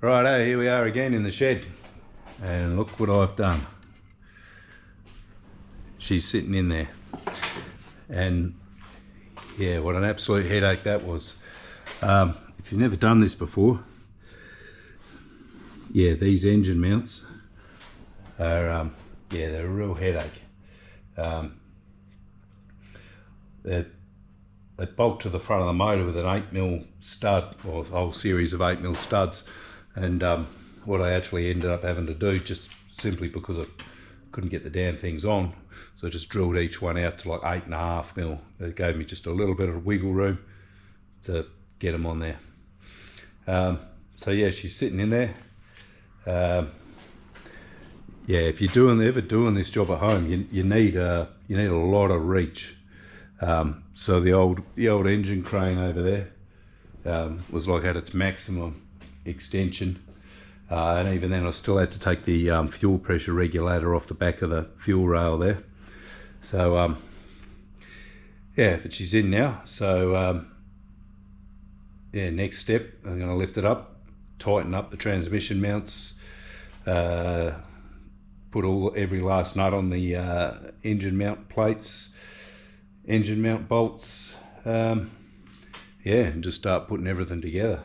Righto, here we are again in the shed, and look what I've done. She's sitting in there, and yeah, what an absolute headache that was. If you've never done this before, yeah, these engine mounts are yeah, they're a real headache. They bolt to the front of the motor with an 8mm stud, or a whole series of 8mm studs, and what I actually ended up having to do, just simply because I couldn't get the damn things on, so I just drilled each one out to like 8.5mm. It gave me just a little bit of wiggle room to get them on there. So yeah, she's sitting in there. Yeah, if you're ever doing this job at home, you need a lot of reach. So the old engine crane over there was like at its maximum extension, and even then I still had to take the fuel pressure regulator off the back of the fuel rail there. So yeah, but she's in now. So yeah, next step, I'm going to lift it up, tighten up the transmission mounts, put every last nut on the engine mount plates, engine mount bolts, yeah, and just start putting everything together,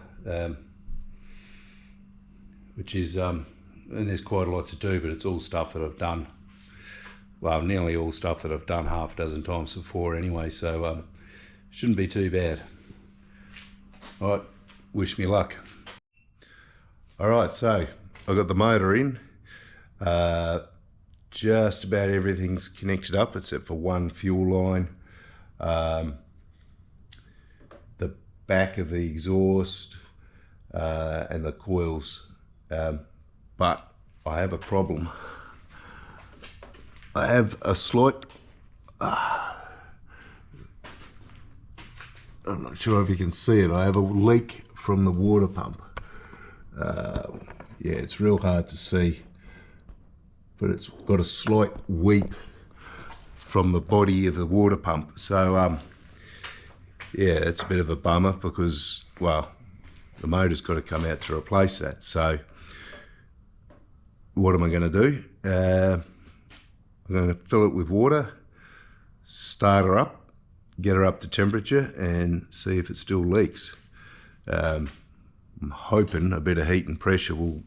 which is and there's quite a lot to do, but it's all stuff that I've done, well, nearly all stuff that I've done half a dozen times before anyway, so shouldn't be too bad. All right, wish me luck. All right, so I've got the motor in. Just about everything's connected up except for one fuel line. The back of the exhaust and the coils, but I have a problem. I have a slight I'm not sure if you can see it, I have a leak from the water pump. Yeah, it's real hard to see, but it's got a slight weep from the body of the water pump. So yeah, it's a bit of a bummer because, well, the motor's got to come out to replace that. So what am I going to do? I'm going to fill it with water, start her up, get her up to temperature and see if it still leaks. I'm hoping a bit of heat and pressure will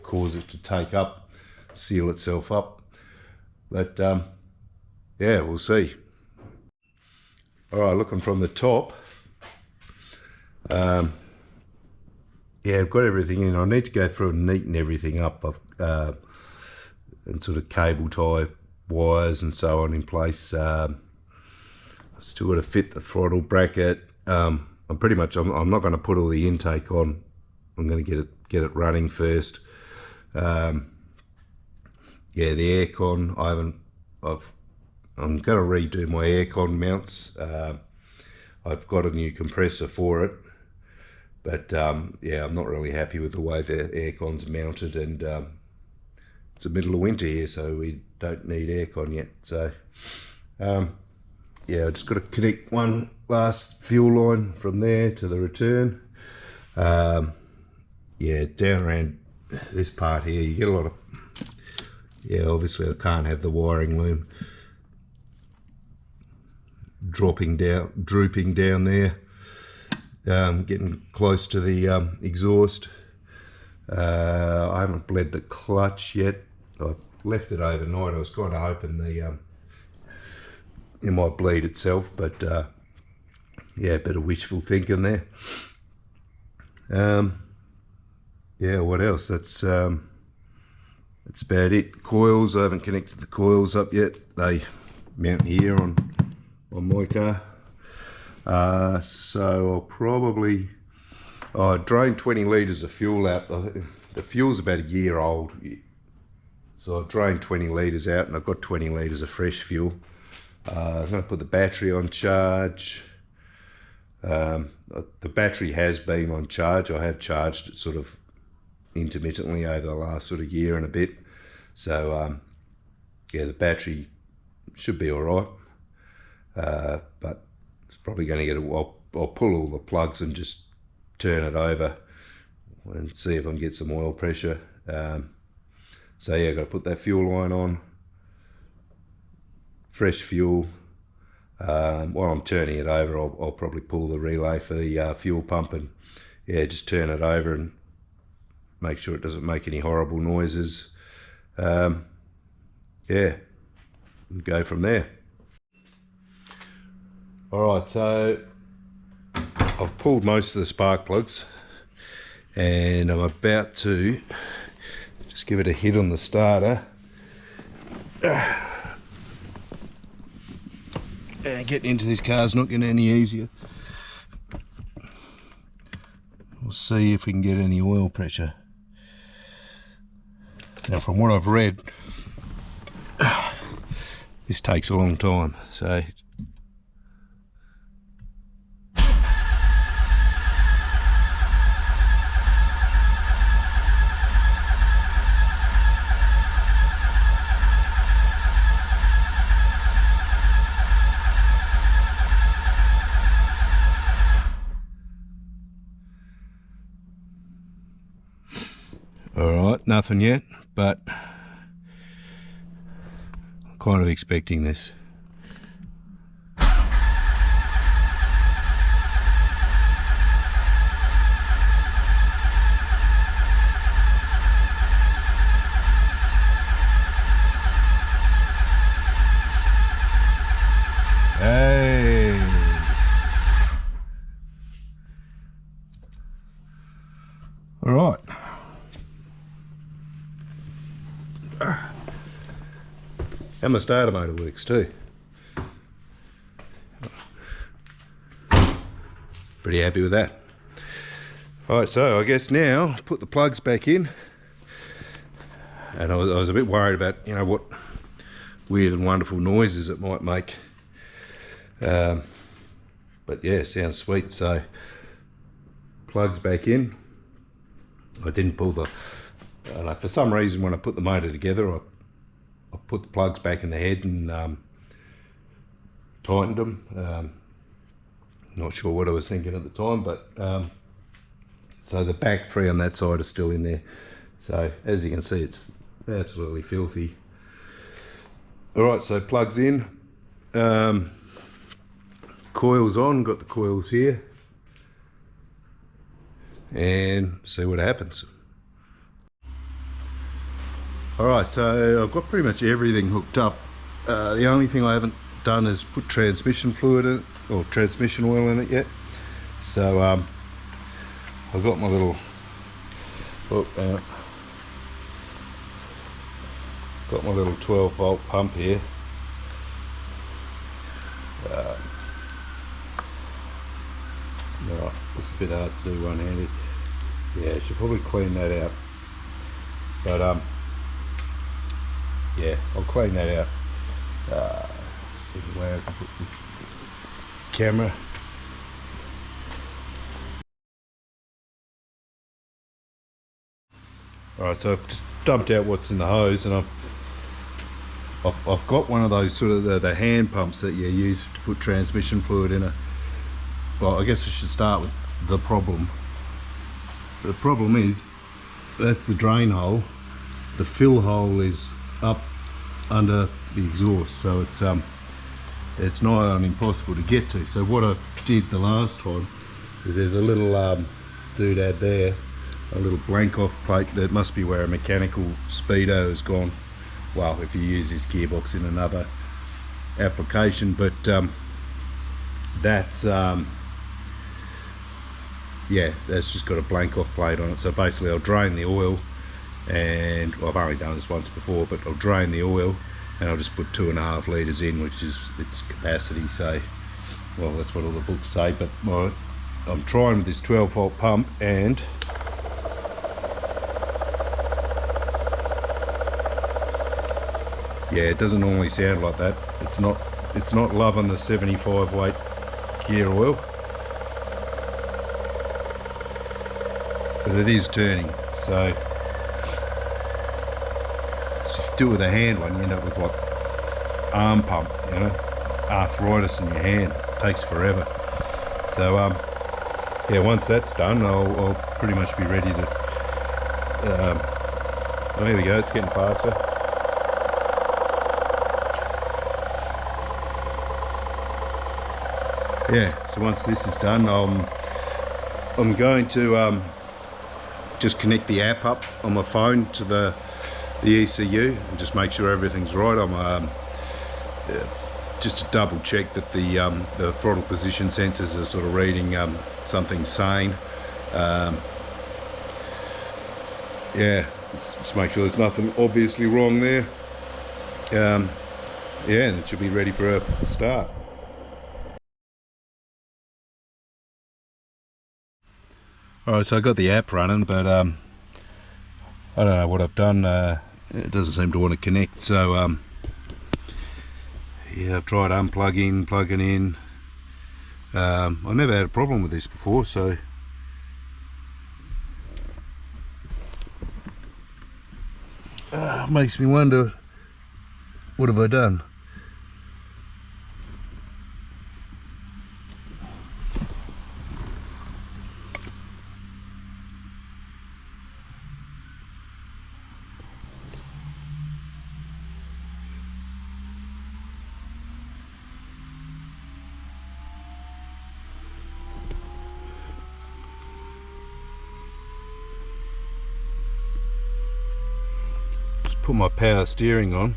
cause it to take up, seal itself up, but yeah, we'll see. All right, looking from the top, yeah, I've got everything in. I need to go through and neaten everything up. I've and sort of cable tie wires and so on in place. I've still got to fit the throttle bracket. I'm not going to put all the intake on. I'm going to get it running first. Yeah, the aircon, I'm going to redo my aircon mounts. I've got a new compressor for it, but yeah, I'm not really happy with the way the aircon's mounted, and it's the middle of winter here, so we don't need aircon yet. So yeah, I just got to connect one last fuel line from there to the return. Yeah, down around this part here, you get a lot of, yeah, obviously I can't have the wiring loom drooping down there, getting close to the exhaust. I haven't bled the clutch yet. I left it overnight. I was kind of hoping it might bleed itself, but yeah, a bit of wishful thinking there. Yeah, what else? That's about it. Coils, I haven't connected the coils up yet. They mount here on my car. So I'll probably drain 20 litres of fuel out. The fuel's about a year old, so I've drained 20 litres out, and I've got 20 litres of fresh fuel. I'm going to put the battery on charge. The battery has been on charge. I have charged it sort of intermittently over the last sort of year and a bit. So yeah, the battery should be all right. But it's probably going to get I'll pull all the plugs and just turn it over and see if I can get some oil pressure. So yeah, got to put that fuel line on, fresh fuel. While I'm turning it over, I'll probably pull the relay for the fuel pump and yeah, just turn it over and make sure it doesn't make any horrible noises. Yeah, and go from there. Alright, so I've pulled most of the spark plugs and I'm about to just give it a hit on the starter. And getting into this car is not getting any easier. We'll see if we can get any oil pressure. Now from what I've read, this takes a long time, so alright, nothing yet, but I'm kind of expecting this. Hey! Alright. And my starter motor works too. Pretty happy with that. Alright, so I guess now put the plugs back in. And I was a bit worried about, you know, what weird and wonderful noises it might make. But yeah, sounds sweet. So plugs back in. I didn't pull the, like for some reason when I put the motor together, I put the plugs back in the head and tightened them. Not sure what I was thinking at the time, but so the back three on that side are still in there. So as you can see, it's absolutely filthy. Alright, so plugs in, coils on, got the coils here, and see what happens. Alright, so I've got pretty much everything hooked up. The only thing I haven't done is put transmission fluid in it, or transmission oil in it yet. So I've got my little got my little 12-volt pump here. Right, it's a bit hard to do one-handed. Yeah, I should probably clean that out. But yeah, I'll clean that out. See the way I can put this camera. Alright, so I've just dumped out what's in the hose, and I've got one of those sort of the hand pumps that you use to put transmission fluid in. Well, I guess I should start with the problem. The problem is, that's the drain hole. The fill hole is up under the exhaust, so it's nigh on impossible to get to. So what I did the last time is there's a little doodad there, a little blank off plate that must be where a mechanical speedo has gone. Well, if you use this gearbox in another application, but that's yeah, that's just got a blank off plate on it. So basically I'll drain the oil, and well, I've only done this once before, but I'll drain the oil and I'll just put 2.5 litres in, which is its capacity. So, well, that's what all the books say, but I'm trying with this 12-volt pump, and yeah, it doesn't normally sound like that. It's not loving the 75 weight gear oil, but it is turning. So if you do it with a hand one, you end up with like arm pump, you know, arthritis in your hand. It takes forever. So yeah, once that's done, I'll pretty much be ready to. Oh, here we go. It's getting faster. Yeah. So once this is done, I'm going to just connect the app up on my phone to the ECU and just make sure everything's right. I'm just to double check that the throttle position sensors are sort of reading something sane. Yeah, just make sure there's nothing obviously wrong there. Yeah, and it should be ready for a start. Alright, so I got the app running, but I don't know what I've done. It doesn't seem to want to connect, so yeah, I've tried unplugging, plugging in. I've never had a problem with this before, so makes me wonder, what have I done? Put my power steering on.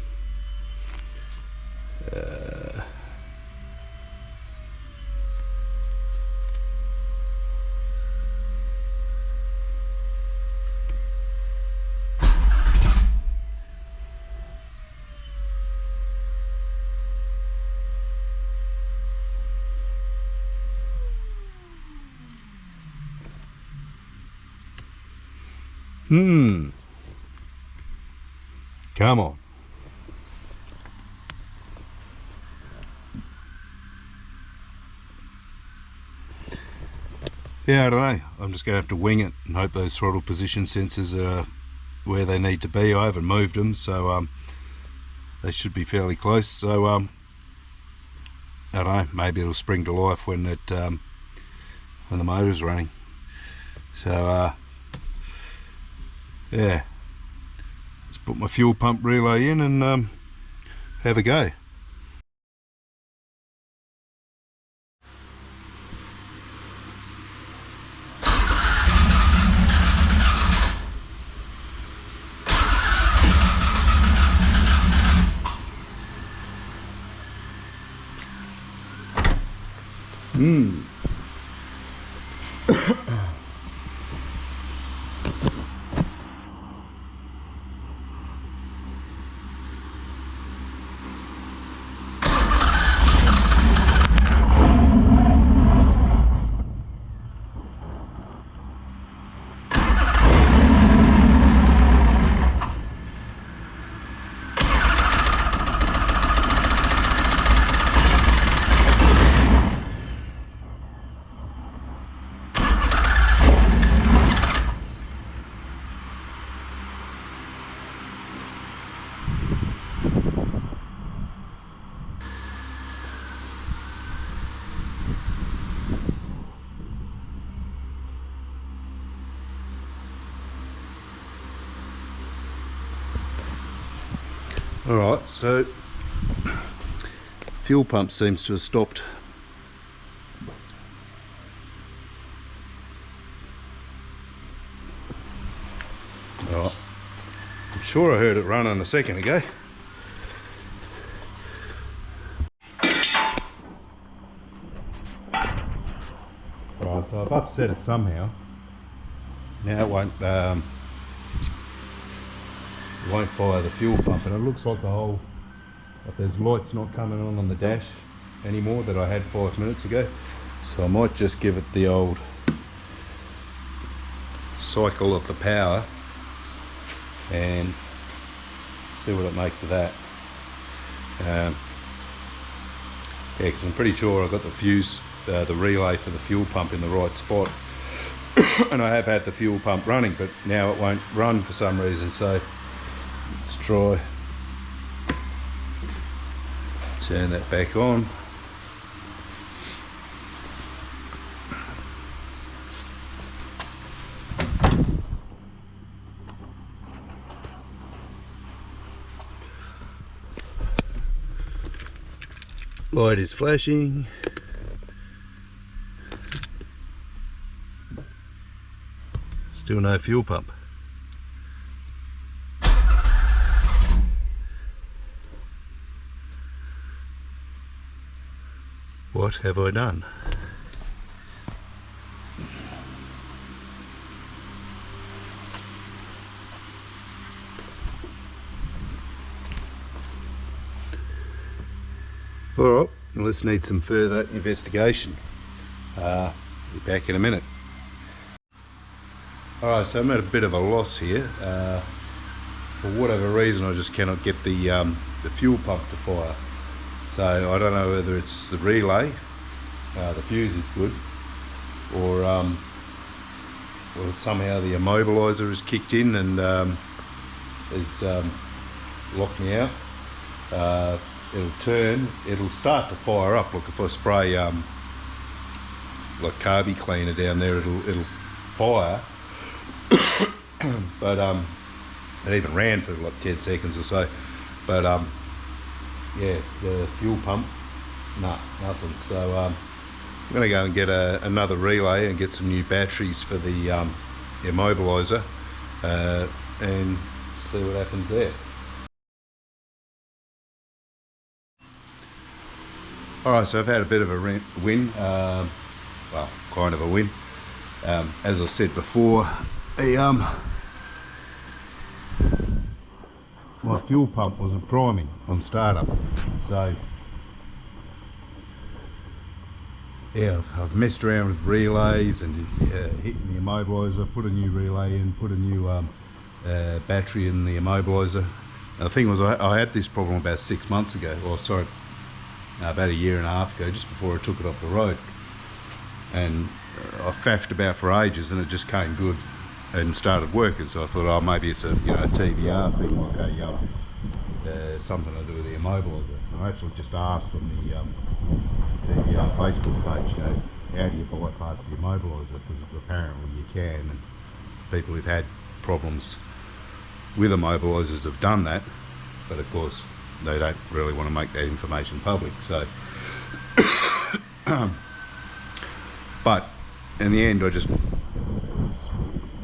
Come on. Yeah, I don't know. I'm just going to have to wing it and hope those throttle position sensors are where they need to be. I haven't moved them, so they should be fairly close. So I don't know. Maybe it'll spring to life when the motor's running. So yeah. Put my fuel pump relay in and have a go. Alright, so fuel pump seems to have stopped. Alright, I'm sure I heard it running a second ago. Right, so I've upset it somehow. Now it won't fire the fuel pump, and it looks like there's lights not coming on the dash anymore that I had 5 minutes ago. So I might just give it the old cycle of the power and see what it makes of that. Yeah, because I'm pretty sure I got the fuse, the relay for the fuel pump in the right spot. And I have had the fuel pump running, but now it won't run for some reason. So let's try turn that back on. Light is flashing. Still no fuel pump. What have I done? Alright, let's need some further investigation. Be back in a minute. Alright, so I'm at a bit of a loss here. For whatever reason I just cannot get the fuel pump to fire. So I don't know whether it's the relay, the fuse is good, or somehow the immobiliser has kicked in and has locked me out. It'll start to fire up. Look, if I spray like carby cleaner down there, it'll fire. But it even ran for like 10 seconds or so. But yeah, the fuel pump, nothing. So I'm going to go and get another relay and get some new batteries for the immobiliser and see what happens there. Alright, so I've had a bit of a win, well, kind of a win. As I said before, my fuel pump wasn't priming on startup, so yeah, I've messed around with relays and hitting the immobiliser, put a new relay in, put a new battery in the immobiliser. Now, the thing was, I had this problem about 6 months ago, or sorry, about a year and a half ago, just before I took it off the road, and I faffed about for ages and it just came good and started working. So I thought, oh, maybe it's a TVR thing, like something to do with the immobiliser. I actually just asked on the TVR Facebook page, how do you bypass the immobiliser, because apparently you can, and people who've had problems with immobilisers have done that, but of course they don't really want to make that information public. So but in the end,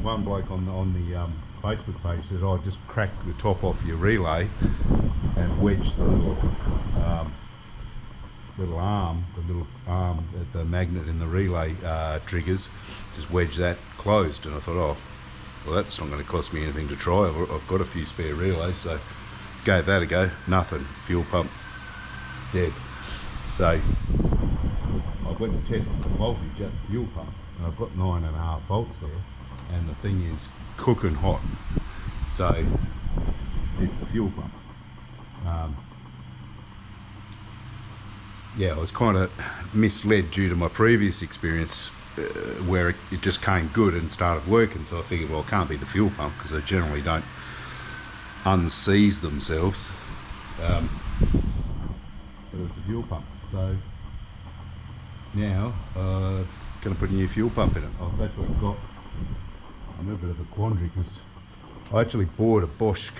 one bloke on the Facebook page said, "Oh, just crack the top off your relay and wedge the little arm that the magnet in the relay triggers, just wedge that closed." And I thought, oh, well, that's not going to cost me anything to try. I've got a few spare relays, so gave that a go. Nothing. Fuel pump dead. So I went and tested the voltage at the fuel pump, and I've got 9.5 volts there, and the thing is cooking hot. So it's the fuel pump. Yeah, I was kind of misled due to my previous experience where it just came good and started working. So I figured, well, it can't be the fuel pump, because they generally don't unseize themselves. But it was the fuel pump. So now I'm going to put a new fuel pump in it. I'm in a bit of a quandary, because I actually bought a Bosch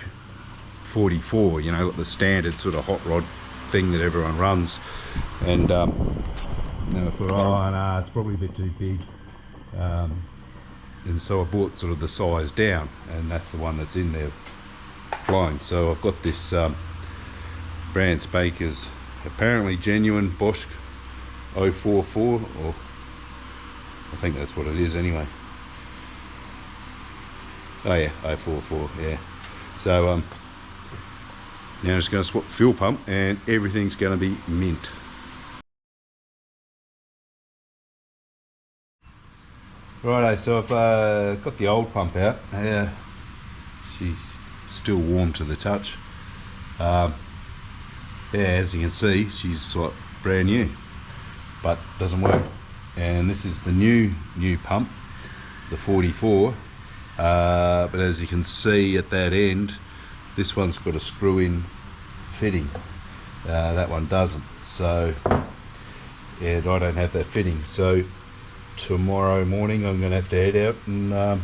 44, like the standard sort of hot rod thing that everyone runs, and then I thought, oh no, it's probably a bit too big, and so I bought sort of the size down, and that's the one that's in there flying. So I've got this brand spanker's apparently genuine Bosch 044, or I think that's what it is anyway. Oh yeah, 044, yeah. So now I'm just going to swap the fuel pump and everything's going to be mint. Righto, so I've got the old pump out. She's still warm to the touch. Yeah, as you can see, she's like brand new, but doesn't work. And this is the new pump, the 44. But as you can see at that end, this one's got a screw-in fitting. That one doesn't. So yeah, I don't have that fitting. So tomorrow morning I'm going to have to head out and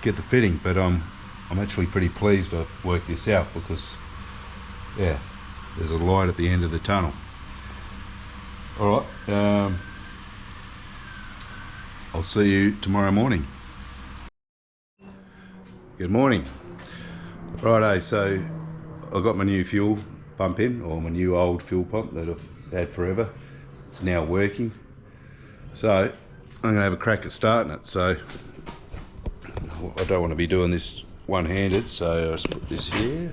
get the fitting. But I'm actually pretty pleased I've worked this out, because yeah, there's a light at the end of the tunnel. All right. I'll see you tomorrow morning. Good morning. Righto, so I got my new fuel pump in, or my new old fuel pump that I've had forever. It's now working. So I'm going to have a crack at starting it. So I don't want to be doing this one-handed, so I'll just put this here.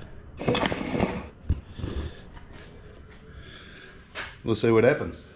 We'll see what happens.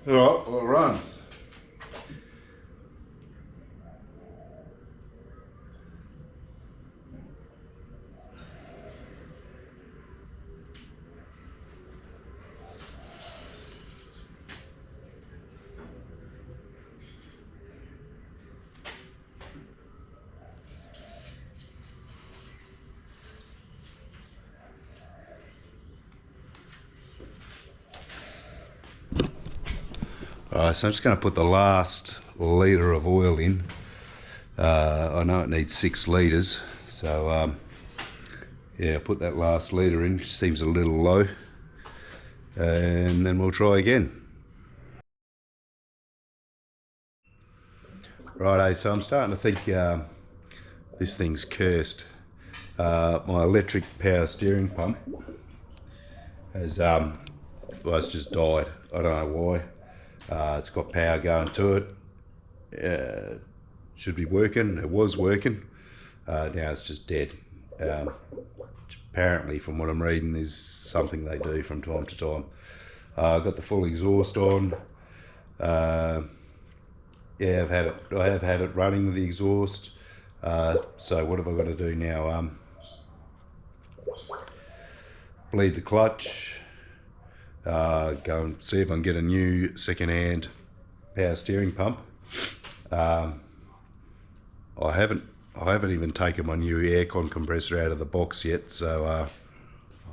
All right, well, it runs. Alright, so I'm just going to put the last litre of oil in. I know it needs 6 litres, so yeah, put that last litre in. Seems a little low, and then we'll try again. Righto, so I'm starting to think this thing's cursed. My electric power steering pump has well, it's just died. I don't know why. It's got power going to it. Should be working. It was working. Now it's just dead. Apparently, from what I'm reading, is something they do from time to time. I've got the full exhaust on. Yeah, I have had it running with the exhaust. So what have I got to do now? Bleed the clutch. Go and see if I can get a new second-hand power steering pump. I haven't even taken my new aircon compressor out of the box yet, so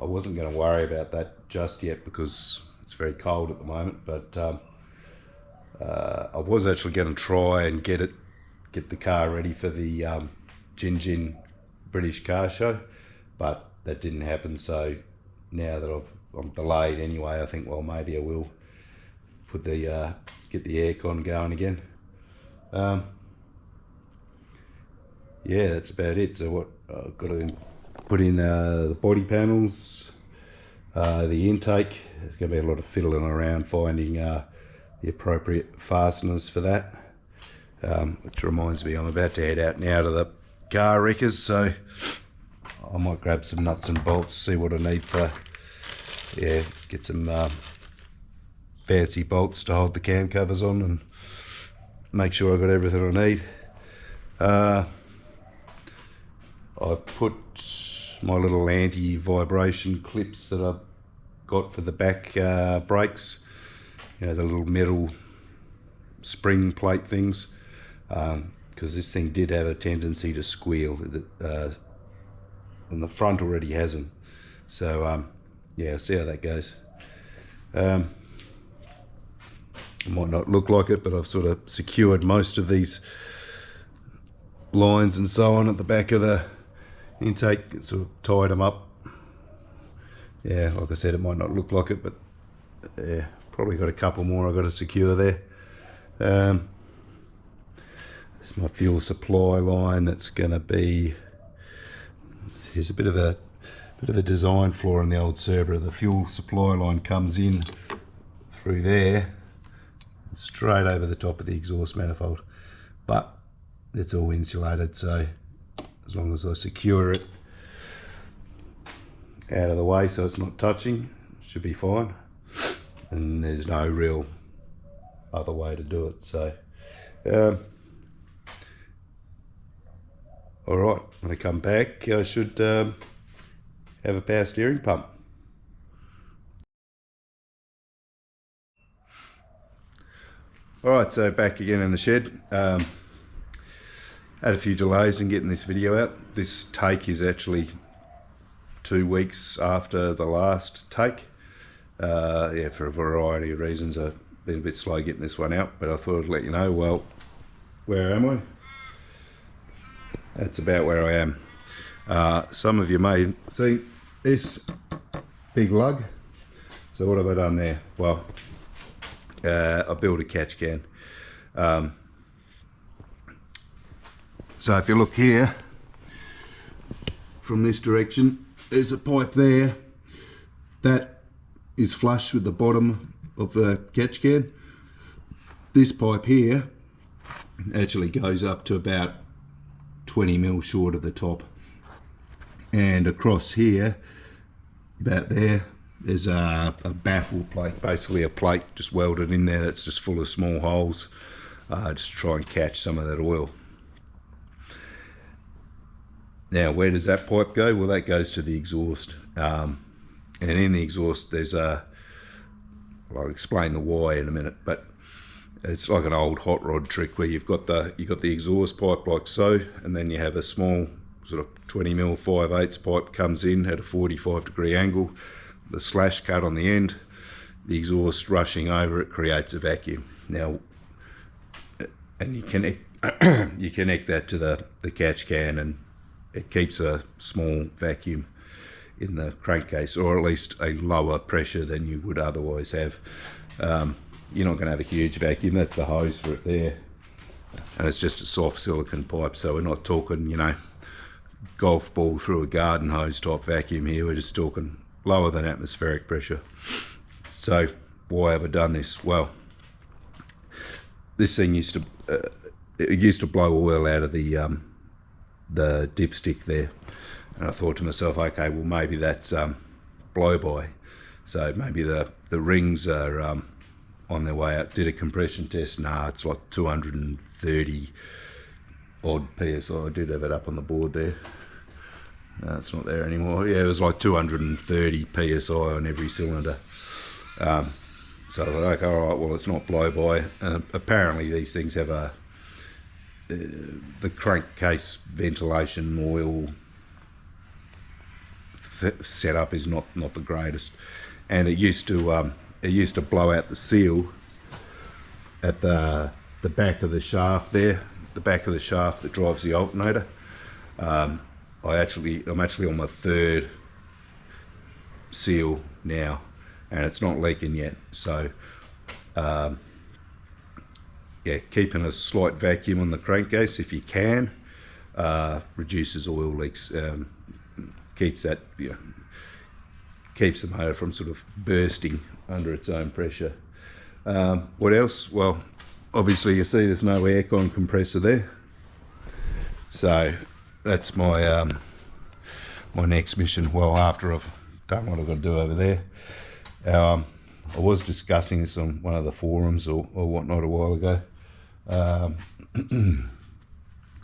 I wasn't going to worry about that just yet because it's very cold at the moment. But I was actually going to try and get the car ready for the Gin British Car Show, but that didn't happen. So now that I'm delayed anyway, I think, well, maybe I will put the get the aircon going again. Yeah, that's about it. So what I've got to put in the body panels, the intake. There's going to be a lot of fiddling around finding the appropriate fasteners for that. Which reminds me, I'm about to head out now to the car wreckers, so I might grab some nuts and bolts, see what I need for, yeah, get some fancy bolts to hold the cam covers on and make sure I got everything I need. I put my little anti-vibration clips that I've got for the back brakes, you know, the little metal spring plate things, because this thing did have a tendency to squeal, and the front already has them. So yeah, see how that goes. It might not look like it, but I've sort of secured most of these lines and so on at the back of the intake, sort of tied them up. Yeah, like I said, it might not look like it, but yeah, probably got a couple more I've got to secure there. This is my fuel supply line. That's going to be, there's a bit of a design flaw in the old Cerbera. The fuel supply line comes in through there, straight over the top of the exhaust manifold, but it's all insulated, so as long as I secure it out of the way so it's not touching, it should be fine. And there's no real other way to do it. So all right, when I come back, I should have a power steering pump. All right, so back again in the shed. Had a few delays in getting this video out. This take is actually 2 weeks after the last take. Yeah, for a variety of reasons. I've been a bit slow getting this one out, but I thought I'd let you know. Well, where am I? That's about where I am. Some of you may see this big lug. So what have I done there? Well, I built a catch can. So if you look here, from this direction, there's a pipe there. That is flush with the bottom of the catch can. This pipe here actually goes up to about 20 mil short of the top. And across here, about there, there's a baffle plate, basically a plate just welded in there that's just full of small holes, just to try and catch some of that oil. Now, where does that pipe go? Well, that goes to the exhaust. And in the exhaust, there's a, well, I'll explain the why in a minute, but it's like an old hot rod trick where you've got the exhaust pipe like so, and then you have a small sort of 20 mil 5/8 pipe comes in at a 45-degree angle, the slash cut on the end, the exhaust rushing over it creates a vacuum. Now, and you connect you connect that to the catch can, and it keeps a small vacuum in the crankcase, or at least a lower pressure than you would otherwise have. You're not going to have a huge vacuum. That's the hose for it there, and it's just a soft silicon pipe, so we're not talking, you know, golf ball through a garden hose type vacuum here. We're just talking lower than atmospheric pressure. So why have I done this? Well, this thing used to blow oil out of the dipstick there, and I thought to myself, okay, well maybe that's blow by, so maybe the rings are on their way out. Did a compression test. Nah, it's like 230 odd psi. I did have it up on the board there. No, it's not there anymore. Yeah, it was like 230 psi on every cylinder. So I thought, okay, all right, well, it's not blow by. Apparently these things have the crankcase ventilation oil setup is not the greatest, and it used to blow out the seal at the back of the shaft there, the back of the shaft that drives the alternator. I'm actually on my third seal now, and it's not leaking yet. So yeah, keeping a slight vacuum on the crankcase if you can reduces oil leaks, keeps that, you know, keeps the motor from sort of bursting under its own pressure. What else? Well, obviously you see there's no aircon compressor there, so that's my my next mission. Well, after I've done what I've got to do over there. I was discussing this on one of the forums or whatnot a while ago.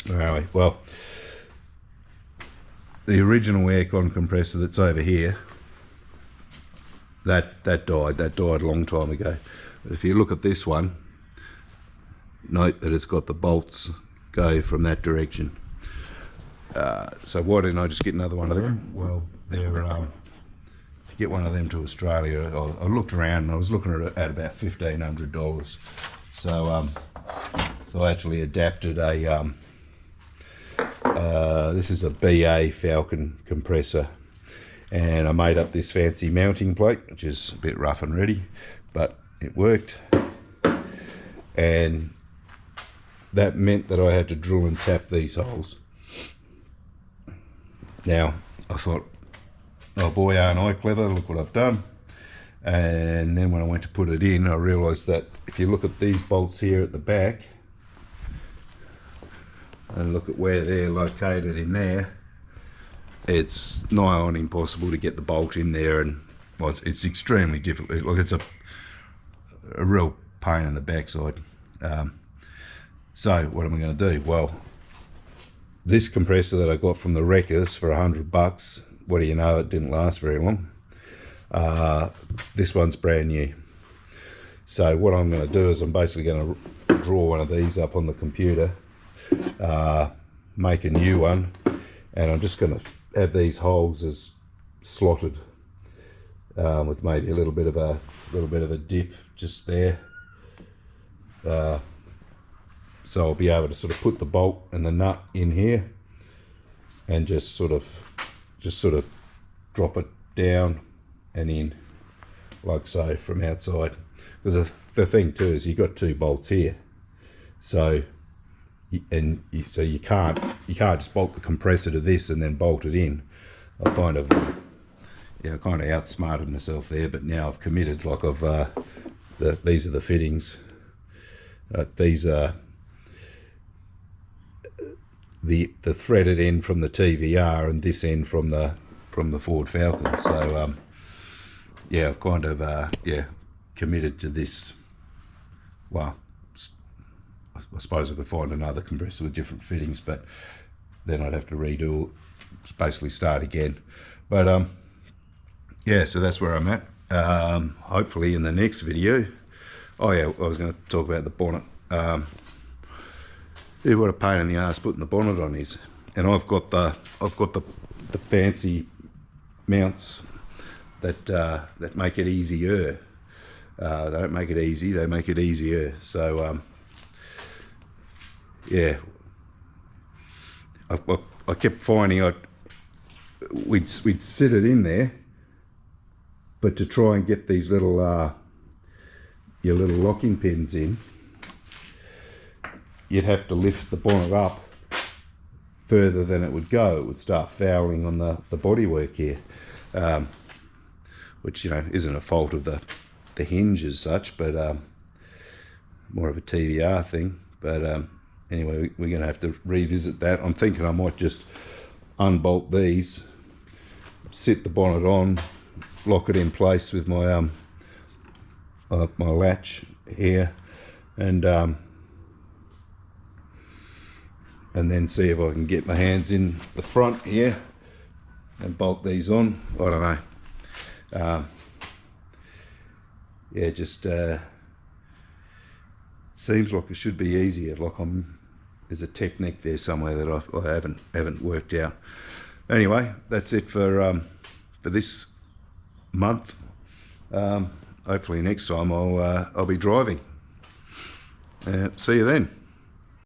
Anyway, well, the original aircon compressor that's over here, that died a long time ago. But if you look at this one, note that it's got the bolts go from that direction. So why didn't I just get another one of them? Well, they're to get one of them to Australia, I looked around and I was looking at about $1,500. So I actually adapted a this is a BA Falcon compressor, and I made up this fancy mounting plate, which is a bit rough and ready, but it worked. And that meant that I had to drill and tap these holes. Now I thought, oh boy, aren't I clever, look what I've done. And then when I went to put it in, I realized that if you look at these bolts here at the back and look at where they're located in there, it's nigh on impossible to get the bolt in there, and well, it's extremely difficult. Like, it's a real pain in the backside. So what am I going to do? Well, this compressor that I got from the wreckers for $100, what do you know, it didn't last very long. This one's brand new. So what I'm going to do is I'm basically going to draw one of these up on the computer, make a new one, and I'm just going to have these holes as slotted, with maybe a little bit of a dip just there. So I'll be able to sort of put the bolt and the nut in here and just sort of drop it down and in like so from outside. Because the thing too is you've got two bolts here, so you can't just bolt the compressor to this and then bolt it in. I kind of outsmarted myself there, but now I've committed. Like these are the fittings. These are the threaded end from the TVR and this end from the Ford Falcon. So yeah, I've kind of committed to this. Well, I suppose I could find another compressor with different fittings, but then I'd have to redo, basically start again. But yeah, so that's where I'm at. Hopefully in the next video, oh yeah, I was going to talk about the bonnet. Yeah, what a pain in the ass putting the bonnet on is. And I've got the fancy mounts that make it easier. They don't make it easy, they make it easier. So yeah, I kept finding we'd sit it in there, but to try and get these little your little locking pins in, you'd have to lift the bonnet up further than it would go. It would start fouling on the bodywork here, which, you know, isn't a fault of the hinge as such, but more of a TVR thing. But anyway, we're going to have to revisit that. I'm thinking I might just unbolt these, sit the bonnet on, lock it in place with my my latch here, and then see if I can get my hands in the front here and bolt these on. I don't know. Yeah, just seems like it should be easier. Like there's a technique there somewhere that I haven't worked out. Anyway, that's it for this month. Hopefully next time I'll be driving. See you then.